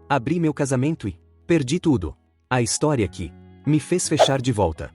Abri meu casamento e perdi tudo. A história que me fez fechar de volta.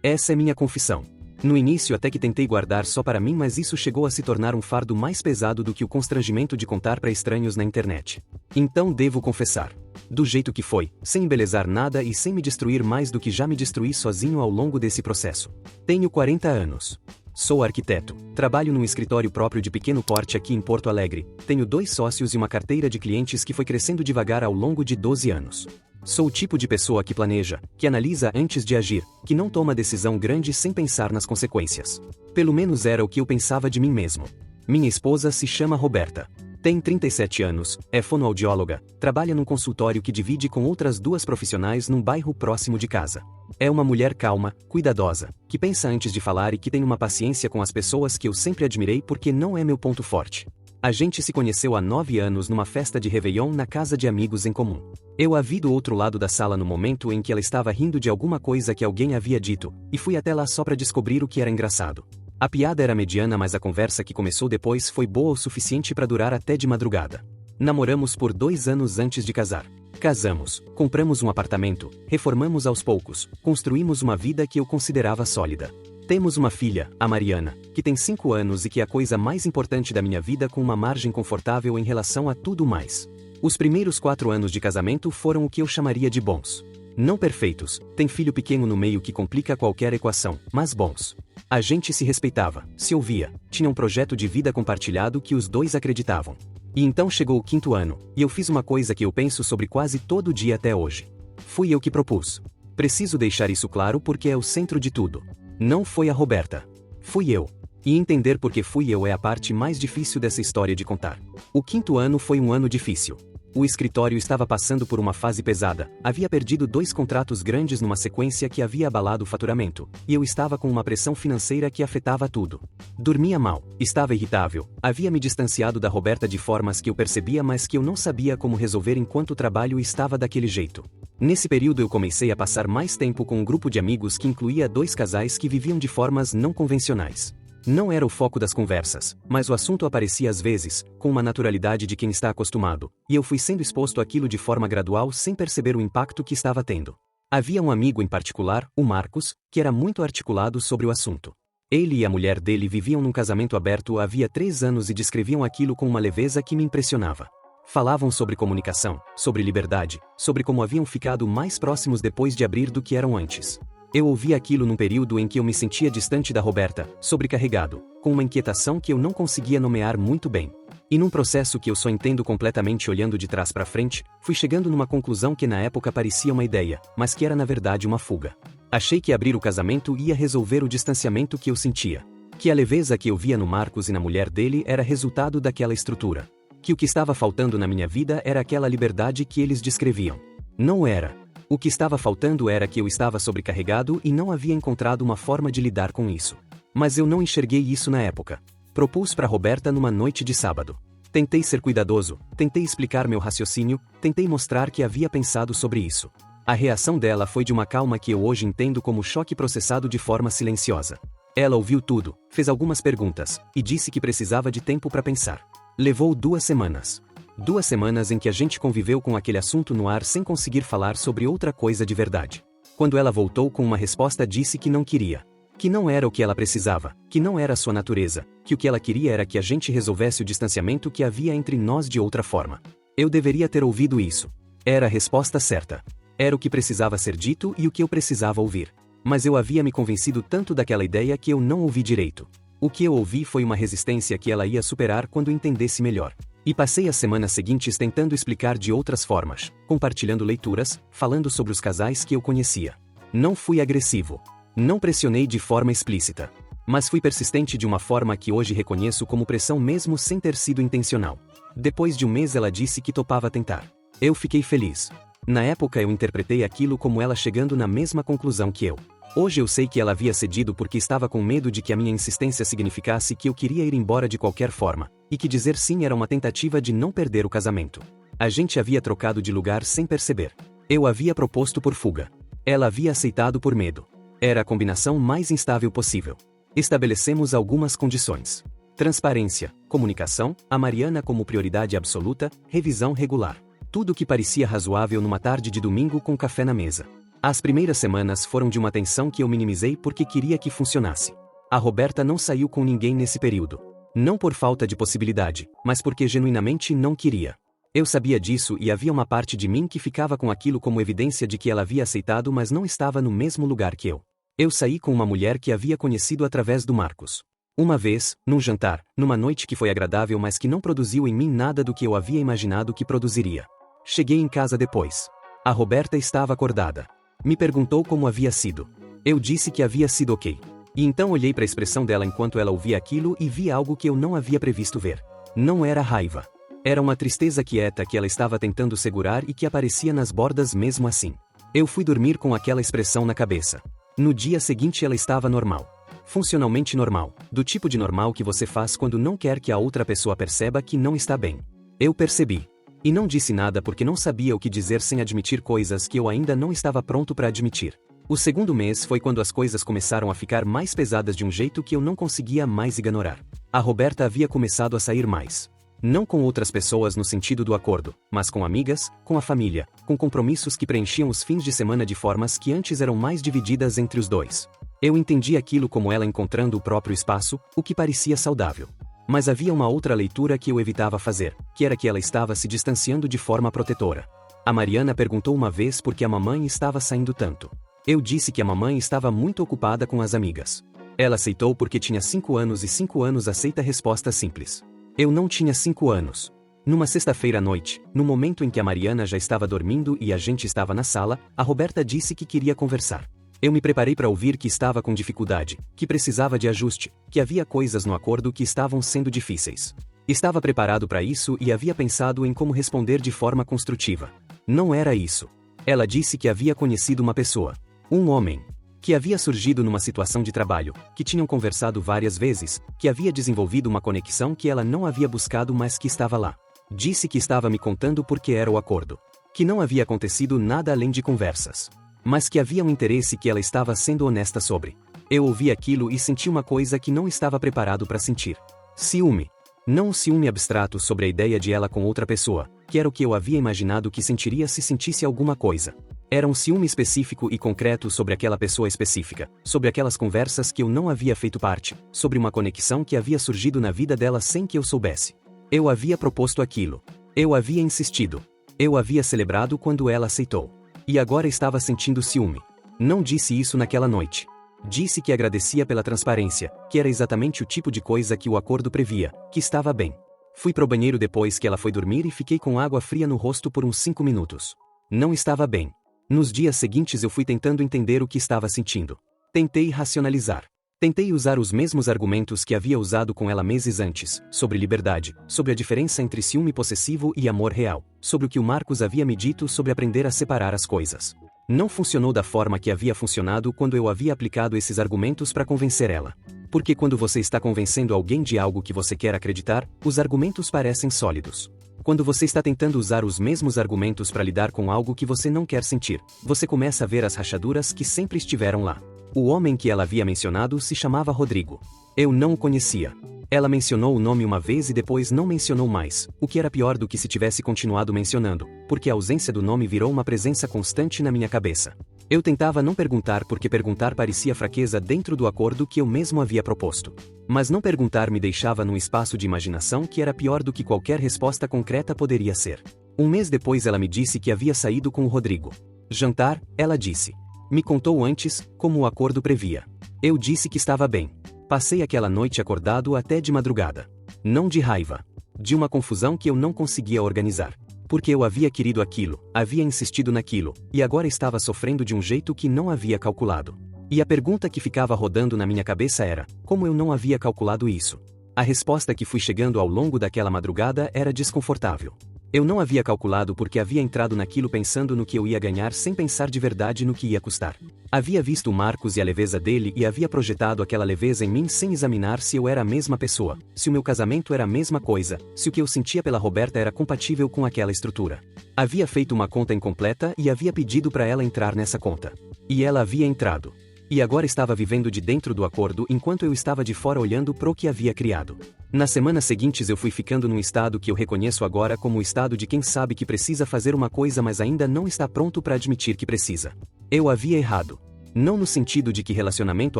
Essa é minha confissão. No início até que tentei guardar só para mim, mas isso chegou a se tornar um fardo mais pesado do que o constrangimento de contar para estranhos na internet. Então devo confessar. Do jeito que foi, sem embelezar nada e sem me destruir mais do que já me destruí sozinho ao longo desse processo. Tenho 40 anos. Sou arquiteto, trabalho num escritório próprio de pequeno porte aqui em Porto Alegre, tenho 2 sócios e uma carteira de clientes que foi crescendo devagar ao longo de 12 anos. Sou o tipo de pessoa que planeja, que analisa antes de agir, que não toma decisão grande sem pensar nas consequências. Pelo menos era o que eu pensava de mim mesmo. Minha esposa se chama Roberta. Tem 37 anos, é fonoaudióloga, trabalha num consultório que divide com outras 2 profissionais num bairro próximo de casa. É uma mulher calma, cuidadosa, que pensa antes de falar e que tem uma paciência com as pessoas que eu sempre admirei porque não é meu ponto forte. A gente se conheceu há 9 anos numa festa de Réveillon na casa de amigos em comum. Eu a vi do outro lado da sala no momento em que ela estava rindo de alguma coisa que alguém havia dito, e fui até lá só para descobrir o que era engraçado. A piada era mediana, mas a conversa que começou depois foi boa o suficiente para durar até de madrugada. Namoramos por 2 anos antes de casar. Casamos, compramos um apartamento, reformamos aos poucos, construímos uma vida que eu considerava sólida. Temos uma filha, a Mariana, que tem 5 anos e que é a coisa mais importante da minha vida, com uma margem confortável em relação a tudo mais. Os primeiros 4 anos de casamento foram o que eu chamaria de bons. Não perfeitos, tem filho pequeno no meio que complica qualquer equação, mas bons. A gente se respeitava, se ouvia, tinha um projeto de vida compartilhado que os 2 acreditavam. E então chegou o 5º ano, e eu fiz uma coisa que eu penso sobre quase todo dia até hoje. Fui eu que propus. Preciso deixar isso claro porque é o centro de tudo. Não foi a Roberta. Fui eu. E entender por que fui eu é a parte mais difícil dessa história de contar. O 5º ano foi um ano difícil. O escritório estava passando por uma fase pesada, havia perdido 2 contratos grandes numa sequência que havia abalado o faturamento, e eu estava com uma pressão financeira que afetava tudo. Dormia mal, estava irritável, havia me distanciado da Roberta de formas que eu percebia, mas que eu não sabia como resolver enquanto o trabalho estava daquele jeito. Nesse período eu comecei a passar mais tempo com um grupo de amigos que incluía 2 casais que viviam de formas não convencionais. Não era o foco das conversas, mas o assunto aparecia às vezes, com uma naturalidade de quem está acostumado, e eu fui sendo exposto àquilo de forma gradual sem perceber o impacto que estava tendo. Havia um amigo em particular, o Marcos, que era muito articulado sobre o assunto. Ele e a mulher dele viviam num casamento aberto havia 3 anos e descreviam aquilo com uma leveza que me impressionava. Falavam sobre comunicação, sobre liberdade, sobre como haviam ficado mais próximos depois de abrir do que eram antes. Eu ouvi aquilo num período em que eu me sentia distante da Roberta, sobrecarregado, com uma inquietação que eu não conseguia nomear muito bem. E num processo que eu só entendo completamente olhando de trás para frente, fui chegando numa conclusão que na época parecia uma ideia, mas que era na verdade uma fuga. Achei que abrir o casamento ia resolver o distanciamento que eu sentia. Que a leveza que eu via no Marcos e na mulher dele era resultado daquela estrutura. Que o que estava faltando na minha vida era aquela liberdade que eles descreviam. Não era. O que estava faltando era que eu estava sobrecarregado e não havia encontrado uma forma de lidar com isso. Mas eu não enxerguei isso na época. Propus para Roberta numa noite de sábado. Tentei ser cuidadoso, tentei explicar meu raciocínio, tentei mostrar que havia pensado sobre isso. A reação dela foi de uma calma que eu hoje entendo como choque processado de forma silenciosa. Ela ouviu tudo, fez algumas perguntas, e disse que precisava de tempo para pensar. Levou 2 semanas. 2 semanas em que a gente conviveu com aquele assunto no ar sem conseguir falar sobre outra coisa de verdade. Quando ela voltou com uma resposta, disse que não queria. Que não era o que ela precisava, que não era a sua natureza, que o que ela queria era que a gente resolvesse o distanciamento que havia entre nós de outra forma. Eu deveria ter ouvido isso. Era a resposta certa. Era o que precisava ser dito e o que eu precisava ouvir. Mas eu havia me convencido tanto daquela ideia que eu não ouvi direito. O que eu ouvi foi uma resistência que ela ia superar quando entendesse melhor. E passei as semanas seguintes tentando explicar de outras formas, compartilhando leituras, falando sobre os casais que eu conhecia. Não fui agressivo. Não pressionei de forma explícita. Mas fui persistente de uma forma que hoje reconheço como pressão mesmo sem ter sido intencional. Depois de um mês ela disse que topava tentar. Eu fiquei feliz. Na época eu interpretei aquilo como ela chegando na mesma conclusão que eu. Hoje eu sei que ela havia cedido porque estava com medo de que a minha insistência significasse que eu queria ir embora de qualquer forma, e que dizer sim era uma tentativa de não perder o casamento. A gente havia trocado de lugar sem perceber. Eu havia proposto por fuga. Ela havia aceitado por medo. Era a combinação mais instável possível. Estabelecemos algumas condições. Transparência, comunicação, a Mariana como prioridade absoluta, revisão regular. Tudo o que parecia razoável numa tarde de domingo com café na mesa. As primeiras semanas foram de uma tensão que eu minimizei porque queria que funcionasse. A Roberta não saiu com ninguém nesse período. Não por falta de possibilidade, mas porque genuinamente não queria. Eu sabia disso e havia uma parte de mim que ficava com aquilo como evidência de que ela havia aceitado, mas não estava no mesmo lugar que eu. Eu saí com uma mulher que havia conhecido através do Marcos. Uma vez, num jantar, numa noite que foi agradável mas que não produziu em mim nada do que eu havia imaginado que produziria. Cheguei em casa depois. A Roberta estava acordada. Me perguntou como havia sido. Eu disse que havia sido ok. E então olhei para a expressão dela enquanto ela ouvia aquilo e vi algo que eu não havia previsto ver. Não era raiva. Era uma tristeza quieta que ela estava tentando segurar e que aparecia nas bordas mesmo assim. Eu fui dormir com aquela expressão na cabeça. No dia seguinte ela estava normal. Funcionalmente normal, do tipo de normal que você faz quando não quer que a outra pessoa perceba que não está bem. Eu percebi. E não disse nada porque não sabia o que dizer sem admitir coisas que eu ainda não estava pronto para admitir. O segundo mês foi quando as coisas começaram a ficar mais pesadas de um jeito que eu não conseguia mais ignorar. A Roberta havia começado a sair mais. Não com outras pessoas no sentido do acordo, mas com amigas, com a família, com compromissos que preenchiam os fins de semana de formas que antes eram mais divididas entre os dois. Eu entendi aquilo como ela encontrando o próprio espaço, o que parecia saudável. Mas havia uma outra leitura que eu evitava fazer, que era que ela estava se distanciando de forma protetora. A Mariana perguntou uma vez por que a mamãe estava saindo tanto. Eu disse que a mamãe estava muito ocupada com as amigas. Ela aceitou porque tinha 5 anos e 5 anos aceita resposta simples. Eu não tinha 5 anos. Numa sexta-feira à noite, no momento em que a Mariana já estava dormindo e a gente estava na sala, a Roberta disse que queria conversar. Eu me preparei para ouvir que estava com dificuldade, que precisava de ajuste, que havia coisas no acordo que estavam sendo difíceis. Estava preparado para isso e havia pensado em como responder de forma construtiva. Não era isso. Ela disse que havia conhecido uma pessoa. Um homem. Que havia surgido numa situação de trabalho, que tinham conversado várias vezes, que havia desenvolvido uma conexão que ela não havia buscado mas que estava lá. Disse que estava me contando porque era o acordo. Que não havia acontecido nada além de conversas. Mas que havia um interesse que ela estava sendo honesta sobre. Eu ouvi aquilo e senti uma coisa que não estava preparado para sentir. Ciúme. Não um ciúme abstrato sobre a ideia de ela com outra pessoa, que era o que eu havia imaginado que sentiria se sentisse alguma coisa. Era um ciúme específico e concreto sobre aquela pessoa específica, sobre aquelas conversas que eu não havia feito parte, sobre uma conexão que havia surgido na vida dela sem que eu soubesse. Eu havia proposto aquilo. Eu havia insistido. Eu havia celebrado quando ela aceitou. E agora estava sentindo ciúme. Não disse isso naquela noite. Disse que agradecia pela transparência, que era exatamente o tipo de coisa que o acordo previa, que estava bem. Fui pro banheiro depois que ela foi dormir e fiquei com água fria no rosto por uns 5 minutos. Não estava bem. Nos dias seguintes eu fui tentando entender o que estava sentindo. Tentei racionalizar. Tentei usar os mesmos argumentos que havia usado com ela meses antes, sobre liberdade, sobre a diferença entre ciúme possessivo e amor real, sobre o que o Marcos havia me dito sobre aprender a separar as coisas. Não funcionou da forma que havia funcionado quando eu havia aplicado esses argumentos para convencer ela. Porque quando você está convencendo alguém de algo que você quer acreditar, os argumentos parecem sólidos. Quando você está tentando usar os mesmos argumentos para lidar com algo que você não quer sentir, você começa a ver as rachaduras que sempre estiveram lá. O homem que ela havia mencionado se chamava Rodrigo. Eu não o conhecia. Ela mencionou o nome uma vez e depois não mencionou mais, o que era pior do que se tivesse continuado mencionando, porque a ausência do nome virou uma presença constante na minha cabeça. Eu tentava não perguntar porque perguntar parecia fraqueza dentro do acordo que eu mesmo havia proposto. Mas não perguntar me deixava num espaço de imaginação que era pior do que qualquer resposta concreta poderia ser. Um mês depois ela me disse que havia saído com o Rodrigo. Jantar, ela disse. Me contou antes, como o acordo previa. Eu disse que estava bem. Passei aquela noite acordado até de madrugada. Não de raiva. De uma confusão que eu não conseguia organizar. Porque eu havia querido aquilo, havia insistido naquilo, e agora estava sofrendo de um jeito que não havia calculado. E a pergunta que ficava rodando na minha cabeça era, como eu não havia calculado isso? A resposta que fui chegando ao longo daquela madrugada era desconfortável. Eu não havia calculado porque havia entrado naquilo pensando no que eu ia ganhar sem pensar de verdade no que ia custar. Havia visto o Marcos e a leveza dele e havia projetado aquela leveza em mim sem examinar se eu era a mesma pessoa, se o meu casamento era a mesma coisa, se o que eu sentia pela Roberta era compatível com aquela estrutura. Havia feito uma conta incompleta e havia pedido para ela entrar nessa conta. E ela havia entrado. E agora estava vivendo de dentro do acordo enquanto eu estava de fora olhando pro que havia criado. Nas semanas seguintes eu fui ficando num estado que eu reconheço agora como o estado de quem sabe que precisa fazer uma coisa mas ainda não está pronto para admitir que precisa. Eu havia errado. Não no sentido de que relacionamento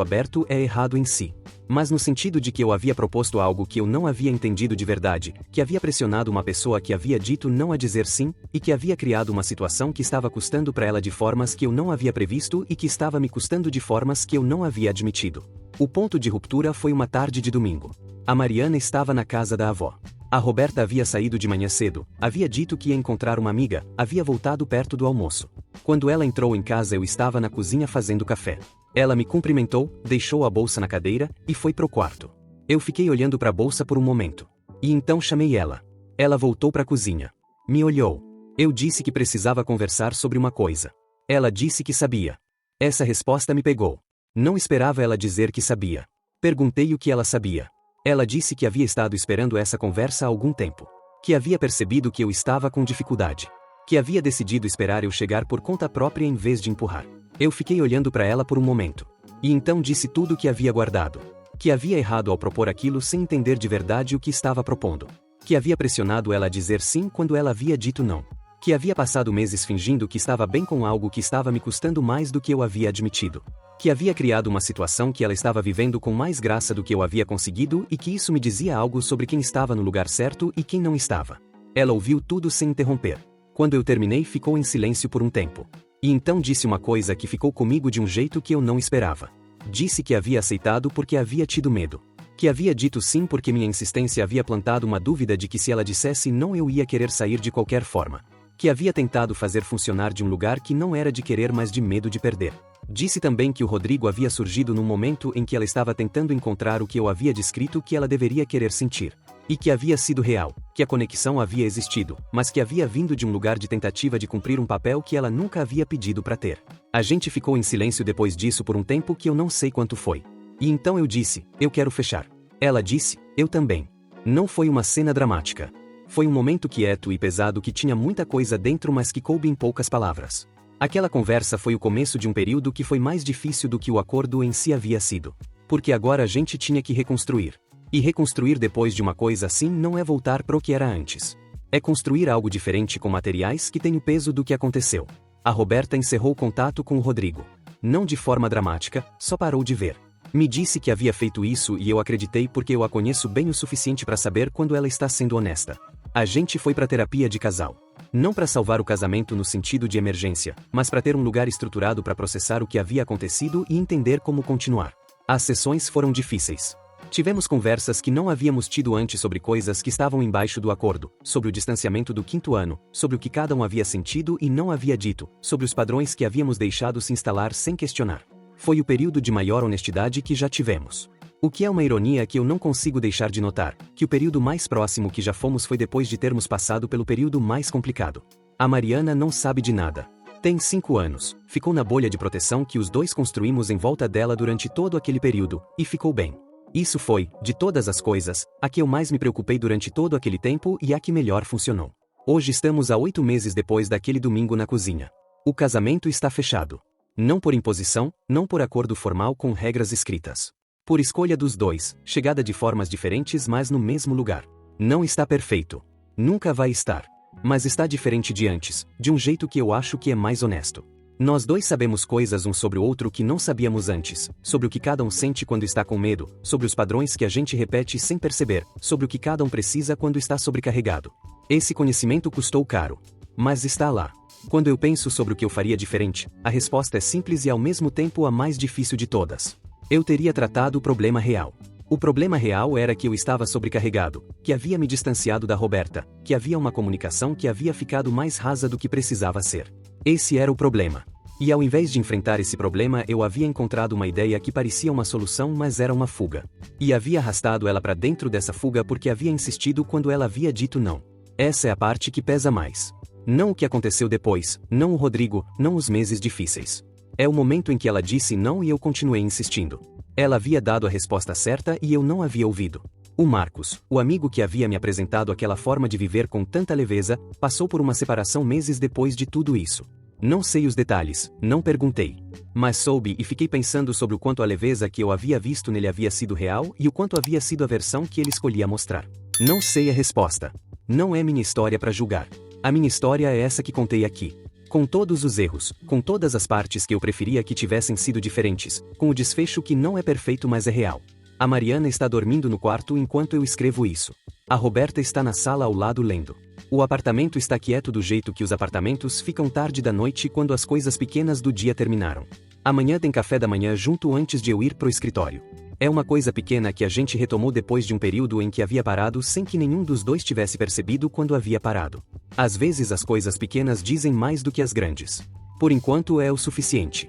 aberto é errado em si, mas no sentido de que eu havia proposto algo que eu não havia entendido de verdade, que havia pressionado uma pessoa que havia dito não a dizer sim, e que havia criado uma situação que estava custando para ela de formas que eu não havia previsto e que estava me custando de formas que eu não havia admitido. O ponto de ruptura foi uma tarde de domingo. A Mariana estava na casa da avó. A Roberta havia saído de manhã cedo, havia dito que ia encontrar uma amiga, havia voltado perto do almoço. Quando ela entrou em casa eu estava na cozinha fazendo café. Ela me cumprimentou, deixou a bolsa na cadeira, e foi pro quarto. Eu fiquei olhando para a bolsa por um momento. E então chamei ela. Ela voltou para a cozinha. Me olhou. Eu disse que precisava conversar sobre uma coisa. Ela disse que sabia. Essa resposta me pegou. Não esperava ela dizer que sabia. Perguntei o que ela sabia. Ela disse que havia estado esperando essa conversa há algum tempo. Que havia percebido que eu estava com dificuldade. Que havia decidido esperar eu chegar por conta própria em vez de empurrar. Eu fiquei olhando para ela por um momento. E então disse tudo o que havia guardado. Que havia errado ao propor aquilo sem entender de verdade o que estava propondo. Que havia pressionado ela a dizer sim quando ela havia dito não. Que havia passado meses fingindo que estava bem com algo que estava me custando mais do que eu havia admitido. Que havia criado uma situação que ela estava vivendo com mais graça do que eu havia conseguido e que isso me dizia algo sobre quem estava no lugar certo e quem não estava. Ela ouviu tudo sem interromper. Quando eu terminei ficou em silêncio por um tempo. E então disse uma coisa que ficou comigo de um jeito que eu não esperava. Disse que havia aceitado porque havia tido medo. Que havia dito sim porque minha insistência havia plantado uma dúvida de que se ela dissesse não eu ia querer sair de qualquer forma. Que havia tentado fazer funcionar de um lugar que não era de querer mas de medo de perder. Disse também que o Rodrigo havia surgido num momento em que ela estava tentando encontrar o que eu havia descrito que ela deveria querer sentir. E que havia sido real, que a conexão havia existido, mas que havia vindo de um lugar de tentativa de cumprir um papel que ela nunca havia pedido para ter. A gente ficou em silêncio depois disso por um tempo que eu não sei quanto foi. E então eu disse, eu quero fechar. Ela disse, eu também. Não foi uma cena dramática. Foi um momento quieto e pesado que tinha muita coisa dentro mas que coube em poucas palavras. Aquela conversa foi o começo de um período que foi mais difícil do que o acordo em si havia sido. Porque agora a gente tinha que reconstruir. E reconstruir depois de uma coisa assim não é voltar para o que era antes. É construir algo diferente com materiais que têm o peso do que aconteceu. A Roberta encerrou o contato com o Rodrigo. Não de forma dramática, só parou de ver. Me disse que havia feito isso e eu acreditei porque eu a conheço bem o suficiente para saber quando ela está sendo honesta. A gente foi para terapia de casal. Não para salvar o casamento no sentido de emergência, mas para ter um lugar estruturado para processar o que havia acontecido e entender como continuar. As sessões foram difíceis. Tivemos conversas que não havíamos tido antes sobre coisas que estavam embaixo do acordo, sobre o distanciamento do 5º ano, sobre o que cada um havia sentido e não havia dito, sobre os padrões que havíamos deixado se instalar sem questionar. Foi o período de maior honestidade que já tivemos. O que é uma ironia que eu não consigo deixar de notar, que o período mais próximo que já fomos foi depois de termos passado pelo período mais complicado. A Mariana não sabe de nada. Tem 5 anos, ficou na bolha de proteção que os dois construímos em volta dela durante todo aquele período, e ficou bem. Isso foi, de todas as coisas, a que eu mais me preocupei durante todo aquele tempo e a que melhor funcionou. Hoje estamos a 8 meses depois daquele domingo na cozinha. O casamento está fechado. Não por imposição, não por acordo formal com regras escritas. Por escolha dos dois, chegada de formas diferentes mas no mesmo lugar. Não está perfeito. Nunca vai estar. Mas está diferente de antes, de um jeito que eu acho que é mais honesto. Nós dois sabemos coisas um sobre o outro que não sabíamos antes, sobre o que cada um sente quando está com medo, sobre os padrões que a gente repete sem perceber, sobre o que cada um precisa quando está sobrecarregado. Esse conhecimento custou caro. Mas está lá. Quando eu penso sobre o que eu faria diferente, a resposta é simples e ao mesmo tempo a mais difícil de todas. Eu teria tratado o problema real. O problema real era que eu estava sobrecarregado, que havia me distanciado da Roberta, que havia uma comunicação que havia ficado mais rasa do que precisava ser. Esse era o problema. E ao invés de enfrentar esse problema eu havia encontrado uma ideia que parecia uma solução mas era uma fuga. E havia arrastado ela para dentro dessa fuga porque havia insistido quando ela havia dito não. Essa é a parte que pesa mais. Não o que aconteceu depois, não o Rodrigo, não os meses difíceis. É o momento em que ela disse não e eu continuei insistindo. Ela havia dado a resposta certa e eu não havia ouvido. O Marcos, o amigo que havia me apresentado aquela forma de viver com tanta leveza, passou por uma separação meses depois de tudo isso. Não sei os detalhes, não perguntei. Mas soube e fiquei pensando sobre o quanto a leveza que eu havia visto nele havia sido real e o quanto havia sido a versão que ele escolhia mostrar. Não sei a resposta. Não é minha história para julgar. A minha história é essa que contei aqui. Com todos os erros, com todas as partes que eu preferia que tivessem sido diferentes, com o desfecho que não é perfeito mas é real. A Mariana está dormindo no quarto enquanto eu escrevo isso. A Roberta está na sala ao lado lendo. O apartamento está quieto do jeito que os apartamentos ficam tarde da noite quando as coisas pequenas do dia terminaram. Amanhã tem café da manhã junto antes de eu ir pro escritório. É uma coisa pequena que a gente retomou depois de um período em que havia parado sem que nenhum dos dois tivesse percebido quando havia parado. Às vezes as coisas pequenas dizem mais do que as grandes. Por enquanto é o suficiente.